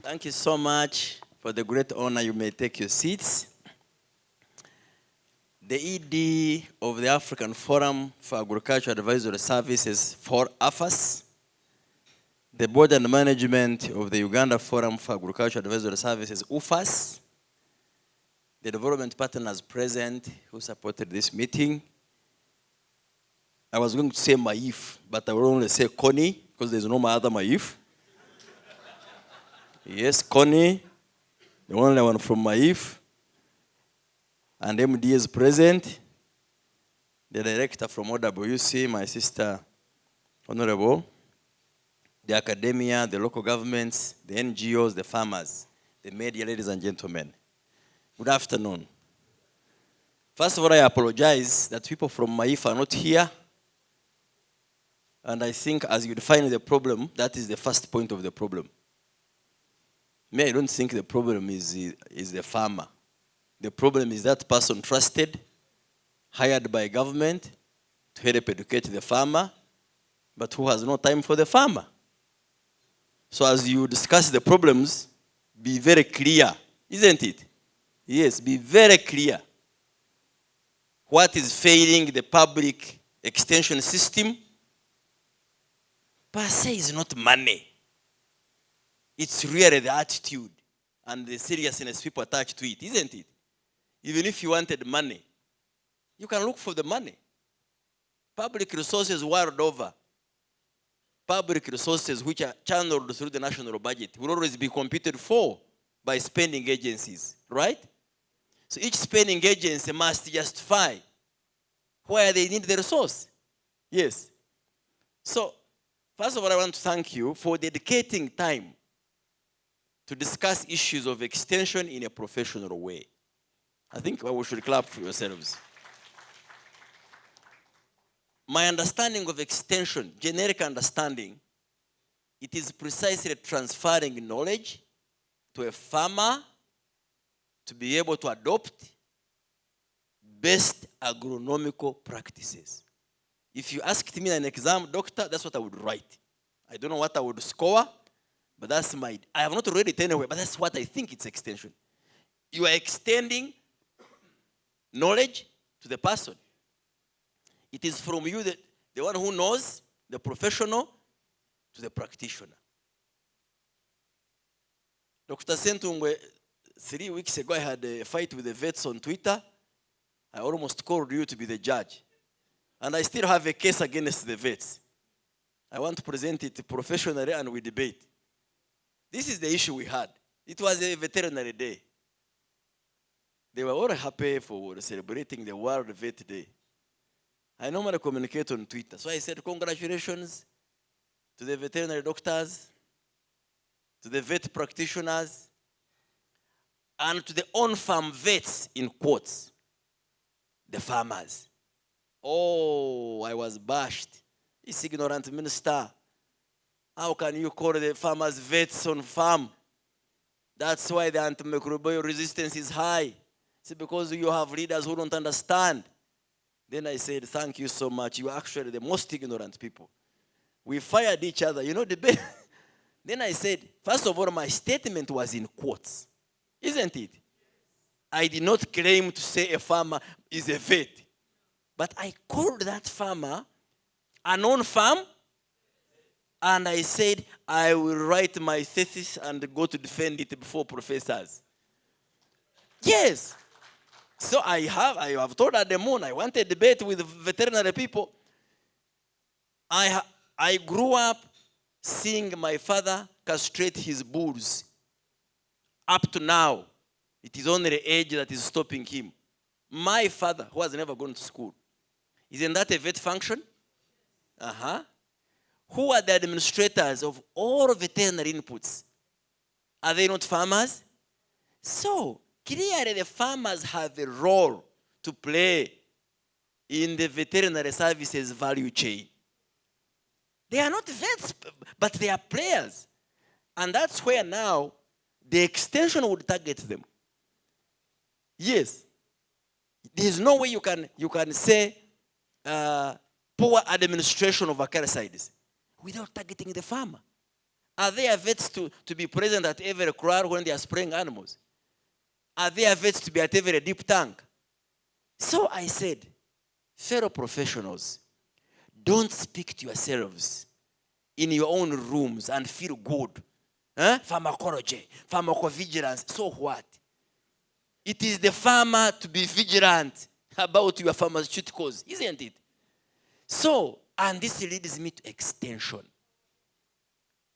Thank you so much for the great honor. You may take your seats. The ED of the African Forum for Agricultural Advisory Services for AFAS, the board and management of the Uganda Forum for Agricultural Advisory Services, UFAS, the development partners present who supported this meeting. I was going to say Maif, but I will only say Connie, because there's no other Maif. Yes, Connie, the only one from Maif. And MD is present. The director from OWC, my sister, Honorable. The academia, the local governments, the NGOs, the farmers, the media, ladies and gentlemen. Good afternoon. First of all, I apologize that people from Maif are not here. And I think as you define the problem, that is the first point of the problem. Me, I don't think the problem is the farmer. The problem is that person trusted, hired by government to help educate the farmer, but who has no time for the farmer. So as you discuss the problems, be very clear, isn't it? Yes, be very clear. What is failing the public extension system? Per se is not money. It's really the attitude and the seriousness people attach to it, isn't it? Even if you wanted money, you can look for the money. Public resources world over, public resources which are channeled through the national budget will always be competed for by spending agencies, right? So each spending agency must justify where they need the resource. Yes. So, first of all, I want to thank you for dedicating time to discuss issues of extension in a professional way. I think we should clap for yourselves. My understanding of extension, generic understanding, it is precisely transferring knowledge to a farmer to be able to adopt best agronomical practices. If you asked me an exam, doctor, that's what I would write. I don't know what I would score, but that's I have not read it anyway, but that's what I think it's extension. You are extending knowledge to the person. It is from you, the one who knows, the professional, to the practitioner. Dr. Sentungwe, 3 weeks ago, I had a fight with the vets on Twitter. I almost called you to be the judge. And I still have a case against the vets. I want to present it professionally and we debate. This is the issue we had. It was a veterinary day. They were all happy for celebrating the World Vet Day. I normally communicate on Twitter. So I said, congratulations to the veterinary doctors, to the vet practitioners, and to the on-farm vets, in quotes, the farmers. Oh, I was bashed. This ignorant minister. How can you call the farmers vets on farm? That's why the antimicrobial resistance is high. It's because you have leaders who don't understand. Then I said, thank you so much. You are actually the most ignorant people. We fired each other. You know, the Then I said, first of all, my statement was in quotes. Isn't it? I did not claim to say a farmer is a vet. But I called that farmer a non-farm. And I said, I will write my thesis and go to defend it before professors. Yes. So I have told Ademon, I want a debate with veterinary people. I grew up seeing my father castrate his bulls. Up to now, it is only the age that is stopping him. My father, who has never gone to school, isn't that a vet function? Uh-huh. Who are the administrators of all veterinary inputs? Are they not farmers? So, clearly the farmers have a role to play in the veterinary services value chain. They are not vets, but they are players. And that's where now the extension would target them. Yes. There's no way you can say poor administration of acaricides without targeting the farmer. Are there vets to be present at every kraal when they are spraying animals? Are there vets to be at every deep tank? So I said, fellow professionals, don't speak to yourselves in your own rooms and feel good. Pharmacology, pharmacovigilance, so what? It is the farmer to be vigilant about your pharmaceuticals, isn't it? So, and this leads me to extension.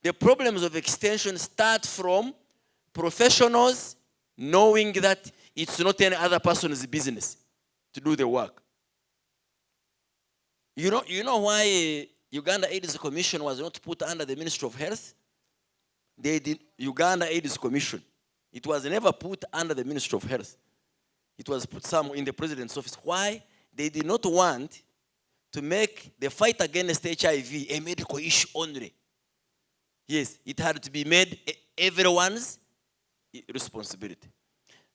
The problems of extension start from professionals knowing that it's not any other person's business to do the work. You know why Uganda AIDS Commission was not put under the Ministry of Health? Uganda AIDS Commission. It was never put under the Ministry of Health. It was put somewhere in the President's office. Why? They did not want to make the fight against HIV a medical issue only. Yes, it had to be made everyone's responsibility.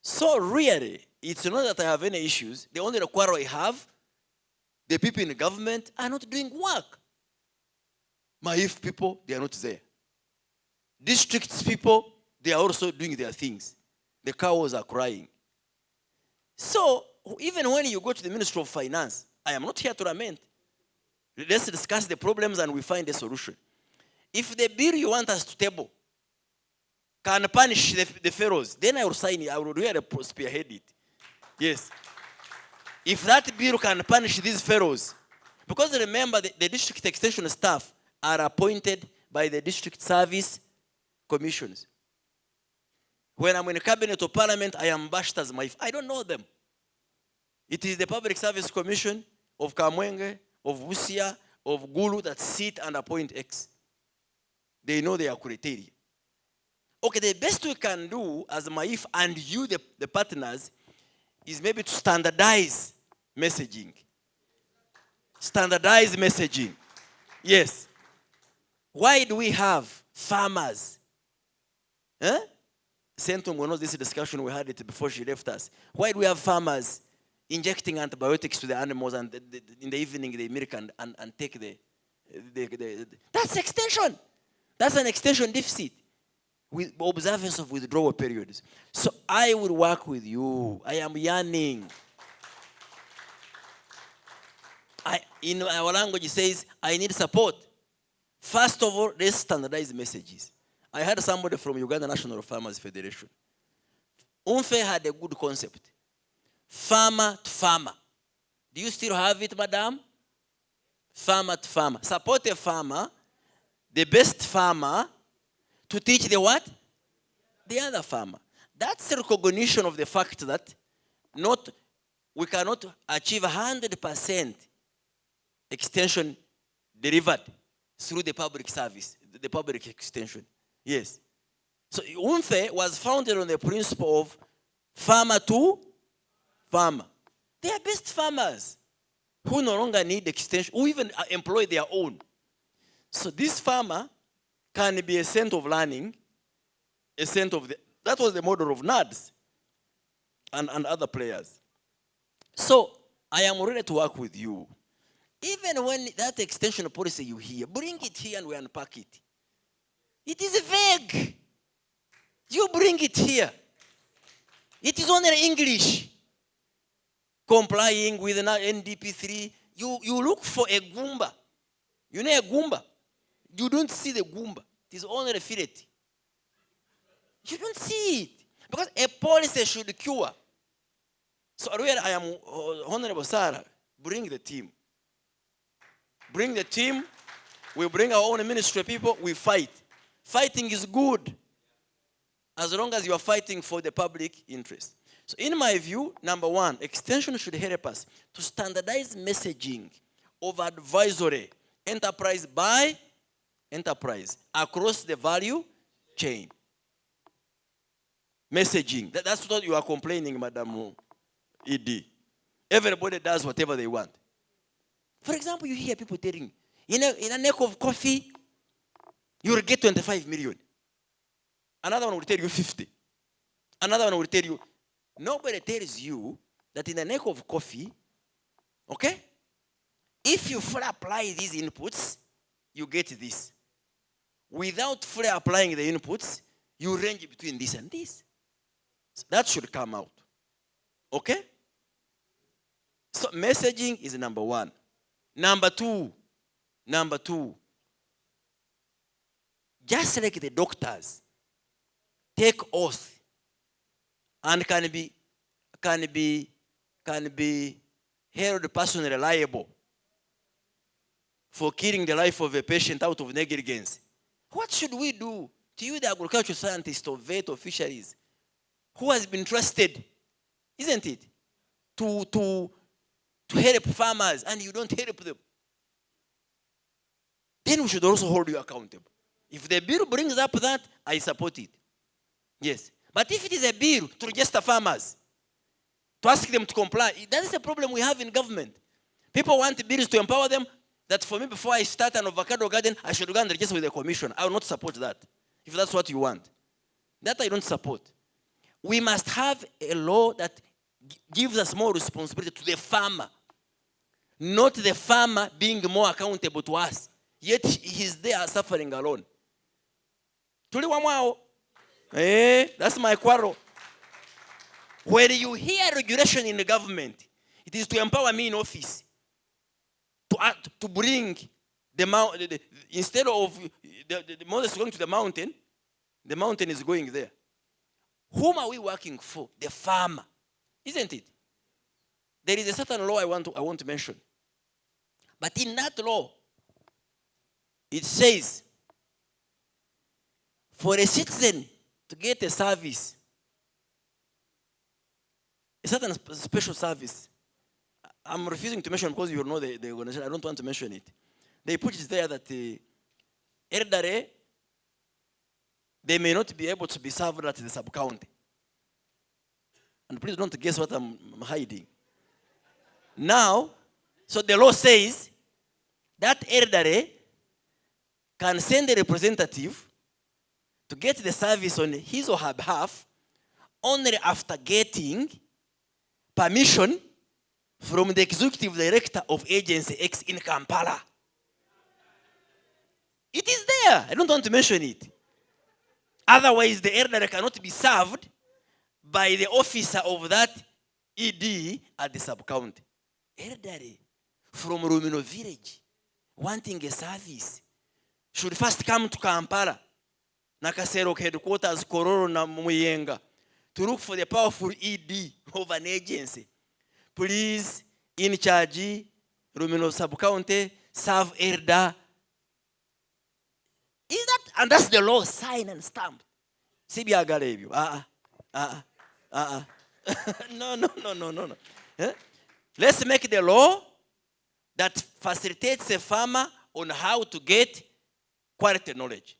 So really, it's not that I have any issues. The only quarrel I have, the people in the government are not doing work. Maif people, they are not there. Districts people, they are also doing their things. The cows are crying. So, even when you go to the Ministry of Finance, I am not here to lament. Let's discuss the problems and we find a solution. If the bill you want us to table can punish the pharaohs, then I will sign it. I will really spearhead it. Yes. If that bill can punish these pharaohs, because remember the district extension staff are appointed by the district service commissions. When I'm in the cabinet or parliament, I am bashed as my... I don't know them. It is the Public Service Commission of Kamwenge, of Busia, of Gulu that sit and appoint X. They know their criteria. Okay, the best we can do as Maif and you, the partners, is maybe to standardize messaging. Standardize messaging. Yes. Why do we have farmers? Centum knows this discussion, we had it before she left us. Why do we have farmers injecting antibiotics to the animals and in the evening they milk and take the that's extension. That's an extension deficit with observance of withdrawal periods. So I will work with you. I am yearning. In our language it says, I need support. First of all, let's standardize messages. I had somebody from Uganda National Farmers Federation. Unfe had a good concept. Farmer to farmer. Do you still have it, madam? Farmer to farmer. Support a farmer, the best farmer, to teach the what? The other farmer. That's a recognition of the fact that we cannot achieve 100% extension delivered through the public service, the public extension. Yes. So UNFE was founded on the principle of farmer to farmer. They are best farmers who no longer need extension, who even employ their own. So this farmer can be a center of learning, a center of that was the model of NADS and other players. So I am ready to work with you. Even when that extension policy you hear, bring it here and we unpack it. It is vague. You bring it here. It is only English. Complying with NDP3. You look for a Goomba. You know a Goomba? You don't see the Goomba. It is only a fillet. You don't see it. Because a policy should cure. So I am Honorable Sarah. Bring the team. Bring the team. We bring our own ministry people. We fight. Fighting is good. As long as you are fighting for the public interest. So in my view, number one, extension should help us to standardize messaging of advisory enterprise by enterprise across the value chain. Messaging. That's what you are complaining, Madam ED. Everybody does whatever they want. For example, you hear people telling, in a neck of coffee, you will get 25 million. Another one will tell you 50. Another one will tell you, nobody tells you that in a neck of coffee, okay, if you fully apply these inputs, you get this. without fully applying the inputs, you range between this and this. So that should come out. Okay? So messaging is number one. Number two, just like the doctors take oath and can be held personally liable for killing the life of a patient out of negligence. What should we do to you, the agricultural scientist or vet or fisheries, who has been trusted, isn't it, to help farmers and you don't help them? Then we should also hold you accountable. If the bill brings up that, I support it. Yes. But if it is a bill to register farmers, to ask them to comply, that is a problem we have in government. People want bills to empower them. That for me, before I start an avocado garden, I should go and register with the commission. I will not support that, if that's what you want. That I don't support. We must have a law that gives us more responsibility to the farmer, not the farmer being more accountable to us. Yet he's there suffering alone. That's my quarrel. When you hear regulation in the government, it is to empower me in office. To bring the mountain, instead of the Moses going to the mountain is going there. Whom are we working for? The farmer, isn't it? There is a certain law I want to mention. But in that law, it says, for a citizen to get a service, a certain special service, I'm refusing to mention because you know the organization. I don't want to mention it. They put it there that elderly, they may not be able to be served at the sub-county. And please don't guess what I'm hiding. Now, so the law says that elderly can send a representative to get the service on his or her behalf only after getting permission from the executive director of Agency X in Kampala. It is there. I don't want to mention it. Otherwise, the elderly cannot be served by the officer of that ED at the sub-county. Elderly from Rumino village wanting a service should first come to Kampala, Nakasero headquarters, Kororo na Muyenga, to look for the powerful ED of an agency. Please, in charge, Rumino sub-county, serve elder. Is that, and that's the law, sign and stamp. Sibia Galebio. No. Let's make the law that facilitates a farmer on how to get quality knowledge.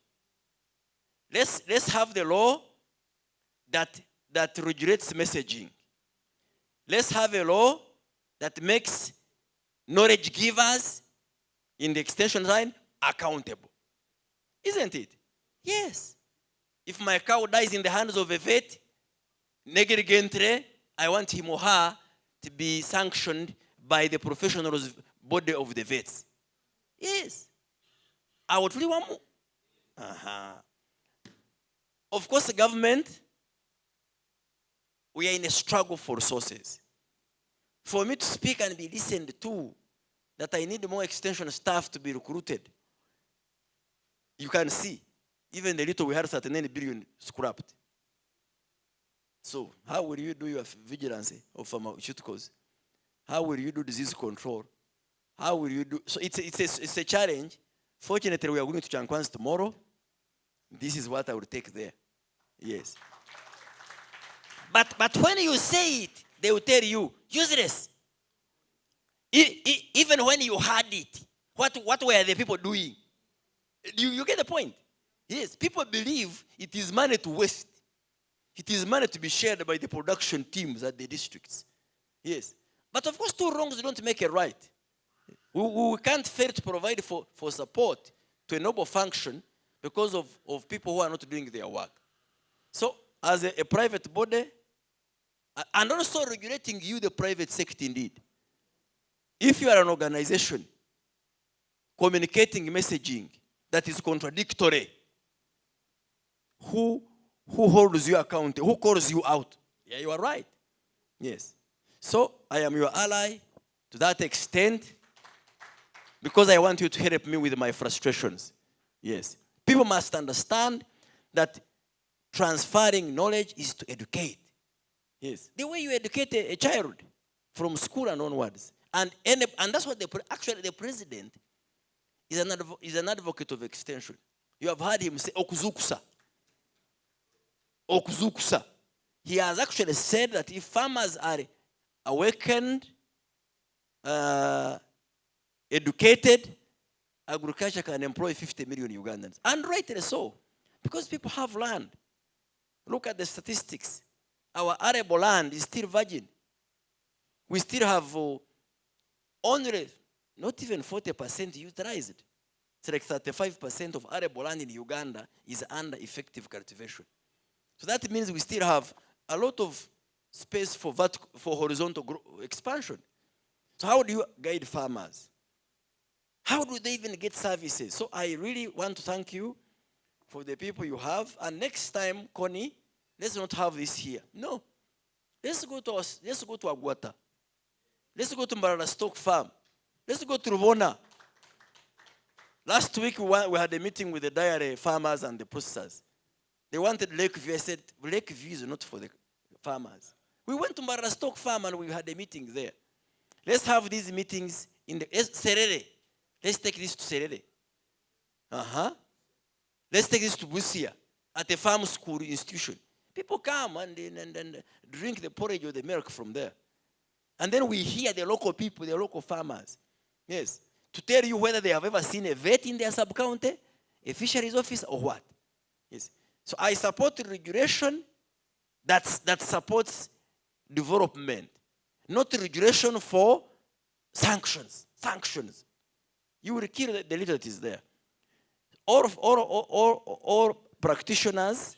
Let's have the law that regulates messaging. Let's have a law that makes knowledge givers in the extension line accountable. Isn't it? Yes. If my cow dies in the hands of a vet, negligently, I want him or her to be sanctioned by the professional body of the vets. Yes. I would really want more. Of course, the government, we are in a struggle for resources. For me to speak and be listened to, that I need more extension staff to be recruited. You can see, even the little we had 39 billion scrapped. So, how will you do your vigilance of pharmaceuticals? How will you do disease control? How will you do? So it's a challenge. Fortunately, we are going to Chankwan's tomorrow. This is what I will take there. Yes. But when you say it, they will tell you, useless. Even when you had it, what were the people doing? You get the point? Yes, people believe it is money to waste. It is money to be shared by the production teams at the districts. Yes. But of course, two wrongs don't make a right. We can't fail to provide for support to a noble function because of people who are not doing their work. So, as a private body, and also regulating you, the private sector indeed. If you are an organization communicating messaging that is contradictory who holds you accountable, who calls you out. Yeah, you are right. Yes. So I am your ally to that extent because I want you to help me with my frustrations. Yes. People must understand that transferring knowledge is to educate. Yes. The way you educate a child from school and onwards. And that's what actually the president is an advocate of extension. You have heard him say, okuzukusa. Okuzukusa. He has actually said that if farmers are awakened, educated, agriculture can employ 50 million Ugandans. And rightly so, because people have land. Look at the statistics. Our arable land is still virgin. We still have only not even 40% utilized. It's like 35% of arable land in Uganda is under effective cultivation. So that means we still have a lot of space for horizontal expansion. So how do you guide farmers? How do they even get services? So I really want to thank you for the people you have. And next time, Connie, let's not have this here. No. Let's go to Agwata. Let's go to Mbarara Stock Farm. Let's go to Rubona. Last week we had a meeting with the dairy farmers and the processors. They wanted Lakeview. I said, Lakeview is not for the farmers. We went to Mbarara Stock Farm and we had a meeting there. Let's have these meetings in the Serere. Let's take this to Serere. Let's take this to Busia at a farm school institution. People come and drink the porridge or the milk from there. And then we hear the local people, the local farmers. Yes. To tell you whether they have ever seen a vet in their sub-county, a fisheries officer, or what. Yes. So I support regulation that supports development. Not regulation for sanctions. Sanctions. You will kill the little that is there. All practitioners,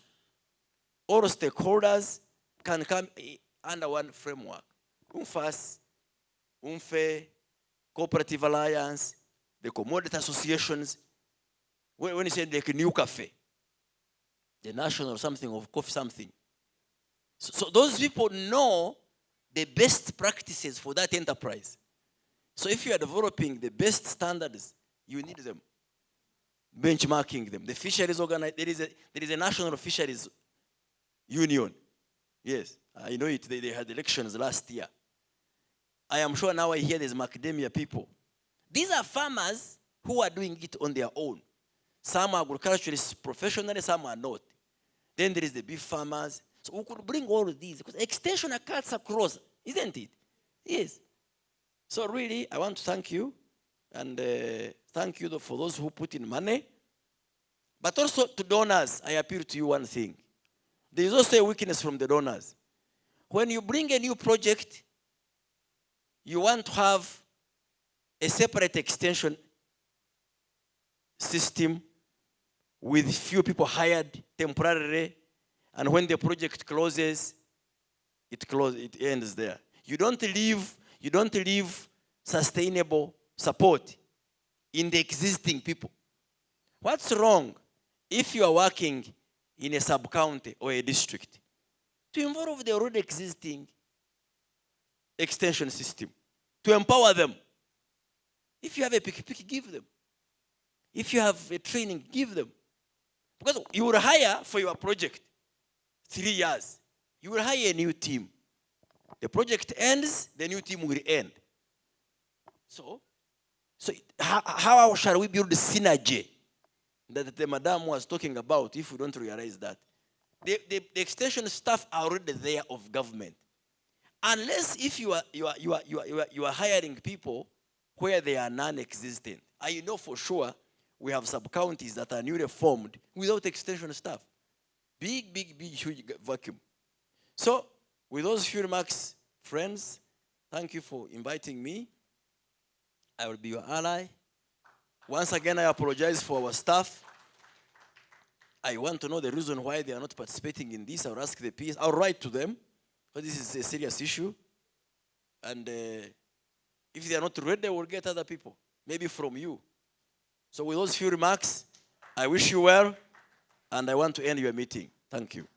all stakeholders can come under one framework. UNFAS, UNFE, Cooperative Alliance, the commodity associations. When you say like New Cafe, the national something of coffee something. So those people know the best practices for that enterprise. So if you are developing the best standards, you need them. Benchmarking them. The fisheries organization, there is a national fisheries union. Yes, I know it. They had elections last year. I am sure now I hear there's macadamia people. These are farmers who are doing it on their own. Some are agriculturists professionally, some are not. Then there is the beef farmers. So we could bring all of these because extension cuts across, isn't it? Yes. So really, I want to thank you and thank you for those who put in money. But also to donors, I appeal to you one thing. There is also a weakness from the donors. When you bring a new project, you want to have a separate extension system with few people hired temporarily, and when the project closes, it ends there. You don't leave sustainable support in the existing people. What's wrong if you are working in a sub-county or a district to involve the already existing extension system, to empower them? If you have a pick, give them. If you have a training, give them. Because you will hire for your project 3 years. You will hire a new team. The project ends, the new team will end. So how shall we build the synergy that the madam was talking about if we don't realize that? The extension staff are already there of government. Unless if you are hiring people where they are non-existent. I know for sure we have sub-counties that are newly formed without extension staff. Big, huge vacuum. So, with those few remarks, friends, thank you for inviting me. I will be your ally. Once again, I apologize for our staff. I want to know the reason why they are not participating in this. I'll ask the PS. I'll write to them, because this is a serious issue. And if they are not ready, we'll get other people, maybe from you. So with those few remarks, I wish you well. And I want to end your meeting. Thank you.